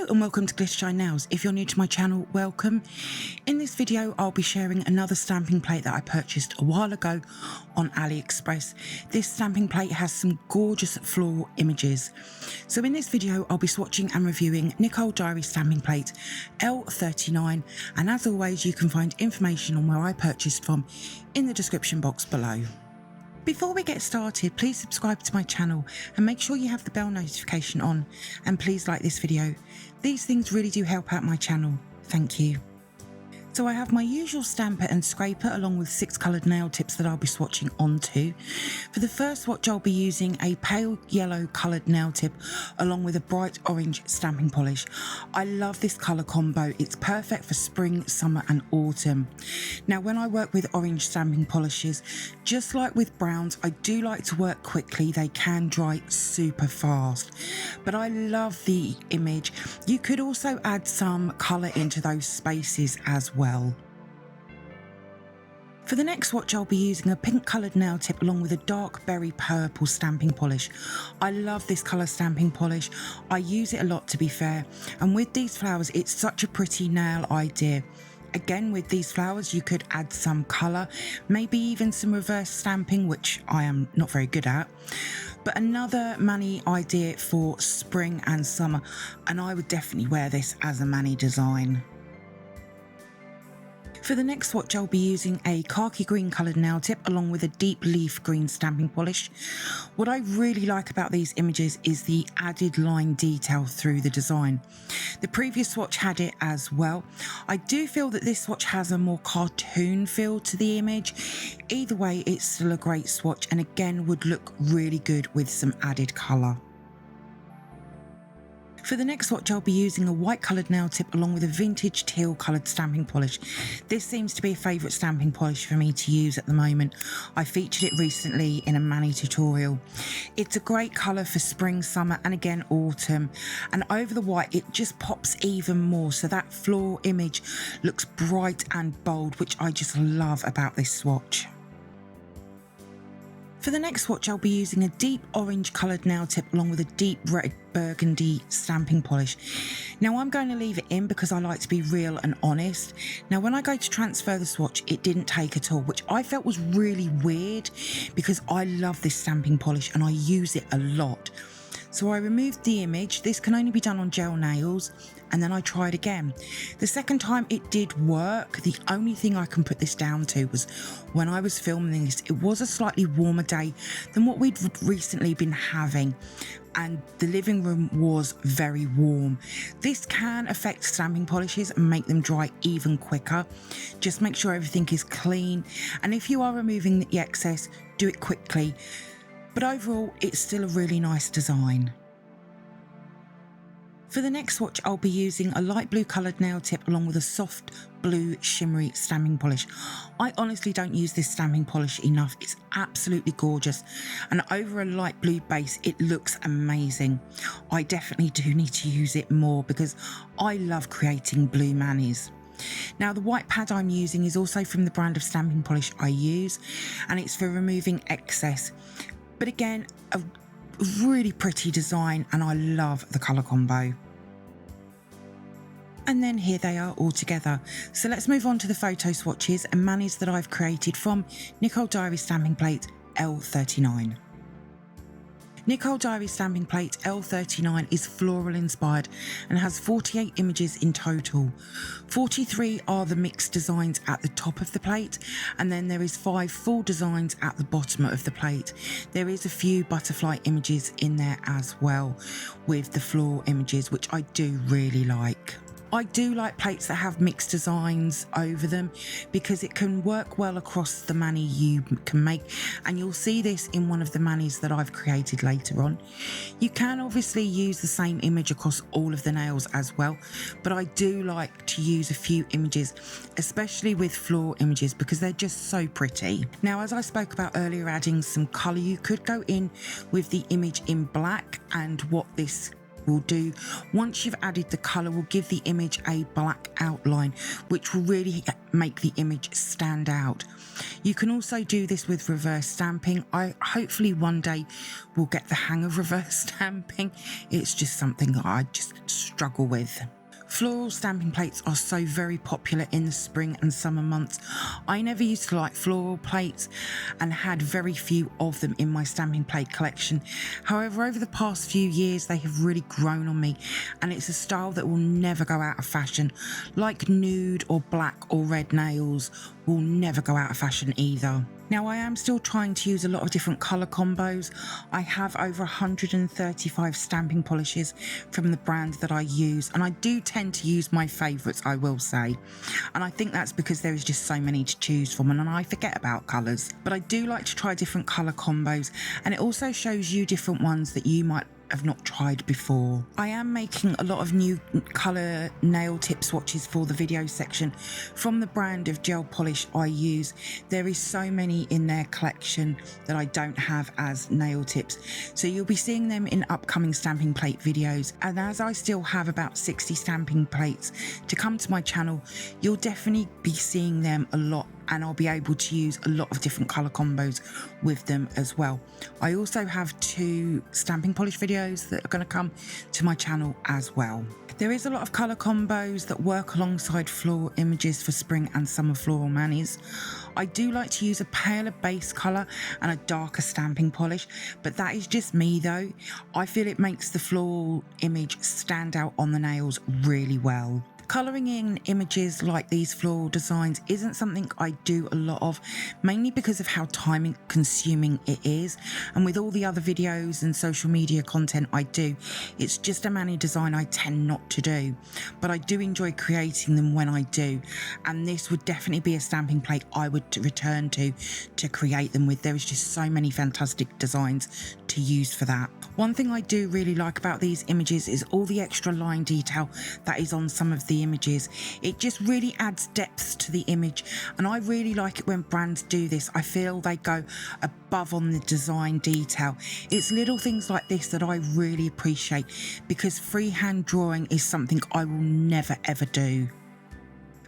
Hello and welcome to Glitter Shine Nails. If you're new to my channel, welcome. In this video, I'll be sharing another stamping plate that I purchased a while ago on AliExpress. This stamping plate has some gorgeous floral images. So in this video, I'll be swatching and reviewing Nicole Diary stamping plate L39. And as always, you can find information on where I purchased from in the description box below. Before we get started, please subscribe to my channel and make sure you have the bell notification on, and please like this video. These things really do help out my channel. Thank you. So I have my usual stamper and scraper along with 6 coloured nail tips that I'll be swatching onto. For the first swatch, I'll be using a pale yellow coloured nail tip along with a bright orange stamping polish. I love this colour combo. It's perfect for spring, summer and autumn. Now when I work with orange stamping polishes, just like with browns, I do like to work quickly. They can dry super fast, but I love the image. You could also add some colour into those spaces as well. For the next swatch, I'll be using a pink coloured nail tip along with a dark berry purple stamping polish. I love this colour stamping polish. I use it a lot, to be fair, and with these flowers it's such a pretty nail idea. Again, with these flowers you could add some colour, maybe even some reverse stamping, which I am not very good at. But another mani idea for spring and summer, and I would definitely wear this as a mani design. For the next swatch, I'll be using a khaki green coloured nail tip along with a deep leaf green stamping polish. What I really like about these images is the added line detail through the design. The previous swatch had it as well. I do feel that this swatch has a more cartoon feel to the image. Either way, it's still a great swatch and again would look really good with some added colour. For the next swatch, I'll be using a white coloured nail tip along with a vintage teal coloured stamping polish. This seems to be a favourite stamping polish for me to use at the moment. I featured it recently in a mani tutorial. It's a great colour for spring, summer and again autumn, and over the white it just pops even more, so that floral image looks bright and bold, which I just love about this swatch. For the next swatch, I'll be using a deep orange coloured nail tip along with a deep red burgundy stamping polish. Now I'm going to leave it in because I like to be real and honest. Now when I go to transfer the swatch, it didn't take at all, which I felt was really weird because I love this stamping polish and I use it a lot. So I removed the image. This can only be done on gel nails, and then I tried again. The second time it did work. The only thing I can put this down to was when I was filming this, it was a slightly warmer day than what we'd recently been having, and the living room was very warm. This can affect stamping polishes and make them dry even quicker. Just make sure everything is clean, and if you are removing the excess, do it quickly. But overall, it's still a really nice design. For the next swatch, I'll be using a light blue coloured nail tip along with a soft blue shimmery stamping polish. I honestly don't use this stamping polish enough. It's absolutely gorgeous, and over a light blue base it looks amazing. I definitely do need to use it more because I love creating blue manis. Now the white pad I'm using is also from the brand of stamping polish I use, and it's for removing excess. But again, a really pretty design and I love the colour combo. And then here they are all together. So let's move on to the photo swatches and manis that I've created from Nicole Diary stamping plate L39. Nicole Diary stamping plate L39 is floral inspired and has 48 images in total. 43 are the mixed designs at the top of the plate, and then there is 5 full designs at the bottom of the plate. There is a few butterfly images in there as well with the floral images, which I do really like. I do like plates that have mixed designs over them because it can work well across the mani you can make, and you'll see this in one of the manis that I've created later on. You can obviously use the same image across all of the nails as well, but I do like to use a few images, especially with floral images, because they're just so pretty. Now, as I spoke about earlier, adding some colour, you could go in with the image in black, and what this will do, once you've added the colour, will give the image a black outline, which will really make the image stand out. You can also do this with reverse stamping. I hopefully one day will get the hang of reverse stamping. It's just something that I just struggle with. Floral stamping plates are so very popular in the spring and summer months. I never used to like floral plates and had very few of them in my stamping plate collection. However, over the past few years, they have really grown on me, and it's a style that will never go out of fashion. Like nude or black or red nails will never go out of fashion either. Now, I am still trying to use a lot of different colour combos. I have over 135 stamping polishes from the brand that I use, and I do tend to use my favourites, I will say. And I think that's because there is just so many to choose from, and I forget about colours. But I do like to try different colour combos, and it also shows you different ones that you might have not tried before. I am making a lot of new colour nail tip swatches for the video section from the brand of gel polish I use. There is so many in their collection that I don't have as nail tips, so you'll be seeing them in upcoming stamping plate videos. And as I still have about 60 stamping plates to come to my channel, you'll definitely be seeing them a lot, and I'll be able to use a lot of different colour combos with them as well. I also have 2 stamping polish videos that are going to come to my channel as well. There is a lot of colour combos that work alongside floral images for spring and summer floral manis. I do like to use a paler base colour and a darker stamping polish, but that is just me though. I feel it makes the floral image stand out on the nails really well. Colouring in images like these floral designs isn't something I do a lot of, mainly because of how time consuming it is, and with all the other videos and social media content I do, it's just a mani design I tend not to do. But I do enjoy creating them when I do, and this would definitely be a stamping plate I would return to create them with. There is just so many fantastic designs to use for that. One thing I do really like about these images is all the extra line detail that is on some of the images. It just really adds depth to the image, and I really like it when brands do this. I feel they go above on the design detail. It's little things like this that I really appreciate, because freehand drawing is something I will never ever do.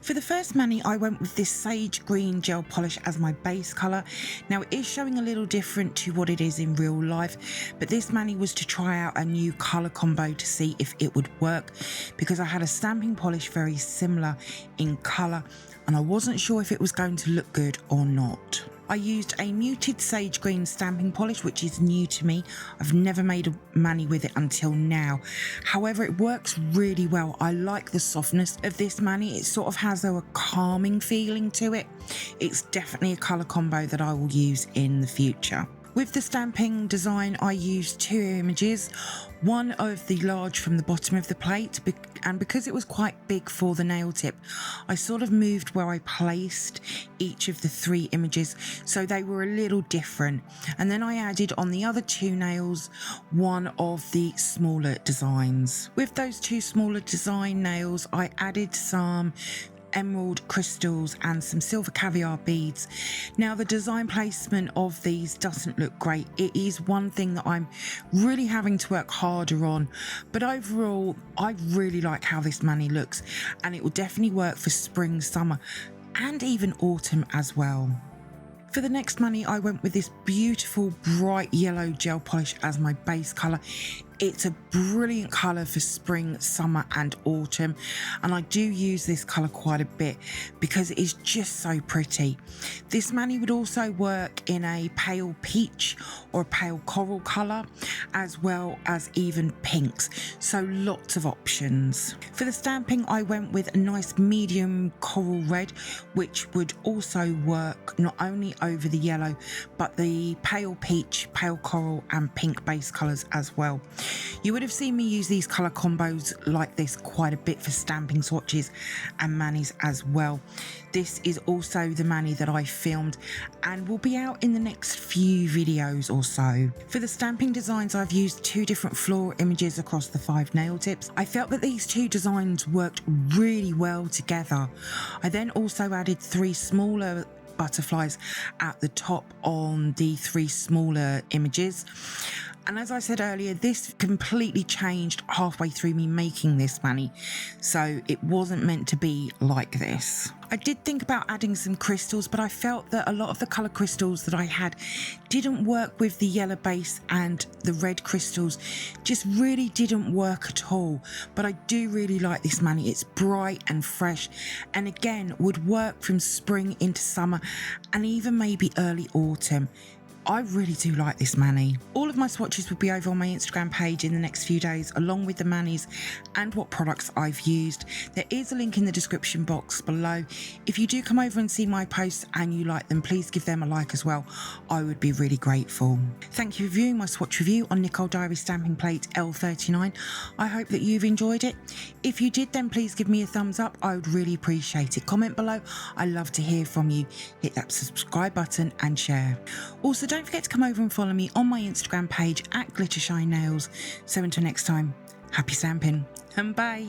For the first mani, I went with this sage green gel polish as my base colour. Now, it is showing a little different to what it is in real life, but this mani was to try out a new colour combo to see if it would work, because I had a stamping polish very similar in colour and I wasn't sure if it was going to look good or not. I used a muted sage green stamping polish, which is new to me. I've never made a mani with it until now. However, it works really well. I like the softness of this mani. It sort of has a calming feeling to it. It's definitely a colour combo that I will use in the future. With the stamping design, I used 2 images, one of the large from the bottom of the plate, and because it was quite big for the nail tip, I sort of moved where I placed each of the 3 images, so they were a little different. And then I added on the other 2 nails one of the smaller designs. With those 2 smaller design nails, I added some emerald crystals and some silver caviar beads. Now, the design placement of these doesn't look great. It is one thing that I'm really having to work harder on, but overall I really like how this mani looks, and it will definitely work for spring, summer and even autumn as well. For the next mani, I went with this beautiful bright yellow gel polish as my base colour. It's a brilliant colour for spring, summer and autumn, and I do use this colour quite a bit because it is just so pretty. This mani would also work in a pale peach or a pale coral colour, as well as even pinks, so lots of options. For the stamping, I went with a nice medium coral red, which would also work not only over the yellow but the pale peach, pale coral and pink base colours as well. You would have seen me use these colour combos like this quite a bit for stamping swatches and manis as well. This is also the mani that I filmed and will be out in the next few videos or so. For the stamping designs, I've used 2 different floral images across the 5 nail tips. I felt that these 2 designs worked really well together. I then also added 3 smaller butterflies at the top on the 3 smaller images. And as I said earlier, this completely changed halfway through me making this mani, so it wasn't meant to be like this. I did think about adding some crystals, but I felt that a lot of the colour crystals that I had didn't work with the yellow base, and the red crystals just really didn't work at all. But I do really like this mani. It's bright and fresh, and again would work from spring into summer and even maybe early autumn. I really do like this mani. All of my swatches will be over on my Instagram page in the next few days, along with the manis and what products I've used. There is a link in the description box below. If you do come over and see my posts and you like them, please give them a like as well. I would be really grateful. Thank you for viewing my swatch review on Nicole Diary Stamping Plate L39. I hope that you've enjoyed it. If you did, then please give me a thumbs up. I would really appreciate it. Comment below. I love to hear from you. Hit that subscribe button and share. Also, don't forget to come over and follow me on my Instagram page @GlitterShineNails. So until next time, happy stamping and bye.